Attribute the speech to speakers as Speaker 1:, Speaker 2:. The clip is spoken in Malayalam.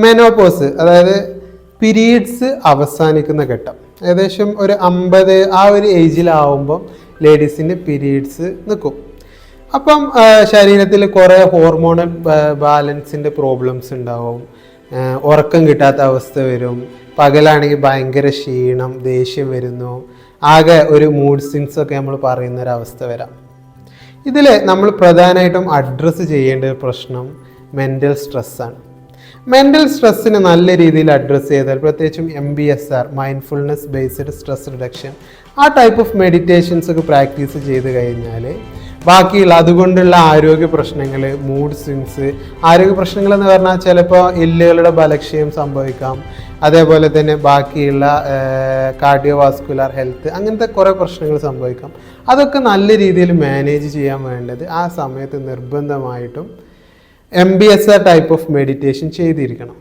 Speaker 1: മെനോപോസ് അതായത് പീരീഡ്സ് അവസാനിക്കുന്ന ഘട്ടം, ഏകദേശം ഒരു 50 ആ ഒരു ഏജിലാവുമ്പം ലേഡീസിൻ്റെ പീരീഡ്സ് നിൽക്കും. അപ്പം ശരീരത്തിൽ കുറേ ഹോർമോണൽ ബാലൻസിൻ്റെ പ്രോബ്ലംസ് ഉണ്ടാവും, ഉറക്കം കിട്ടാത്ത അവസ്ഥ വരും, പകലാണെങ്കിൽ ഭയങ്കര ക്ഷീണം, ദേഷ്യം വരുന്നു, ആകെ ഒരു മൂഡ് സ്വിങ്സ് ഒക്കെ നമ്മൾ പറയുന്നൊരവസ്ഥ വരാം. ഇതിൽ നമ്മൾ പ്രധാനമായിട്ടും അഡ്രസ്സ് ചെയ്യേണ്ട ഒരു പ്രശ്നം മെൻ്റൽ സ്ട്രെസ്സാണ്. മെൻ്റൽ സ്ട്രെസ്സിന് നല്ല രീതിയിൽ അഡ്രസ്സ് ചെയ്താൽ, പ്രത്യേകിച്ചും MBSR mindfulness based stress reduction, ആ ടൈപ്പ് ഓഫ് മെഡിറ്റേഷൻസ് ഒക്കെ പ്രാക്ടീസ് ചെയ്ത് കഴിഞ്ഞാൽ ബാക്കിയുള്ള അതുകൊണ്ടുള്ള ആരോഗ്യ പ്രശ്നങ്ങൾ, മൂഡ് സ്വിങ്സ്, ആരോഗ്യ പ്രശ്നങ്ങൾ എന്ന് പറഞ്ഞാൽ ചിലപ്പോൾ എല്ലുകളുടെ ബലക്ഷയം സംഭവിക്കാം, അതേപോലെ തന്നെ ബാക്കിയുള്ള കാർഡിയോവാസ്കുലർ ഹെൽത്ത്, അങ്ങനത്തെ കുറേ പ്രശ്നങ്ങൾ സംഭവിക്കാം. അതൊക്കെ നല്ല രീതിയിൽ മാനേജ് ചെയ്യാൻ വേണ്ടത് ആ സമയത്ത് നിർബന്ധമായിട്ടും MBSR ടൈപ്പ് ഓഫ് മെഡിറ്റേഷൻ ചെയ്തിരിക്കണം.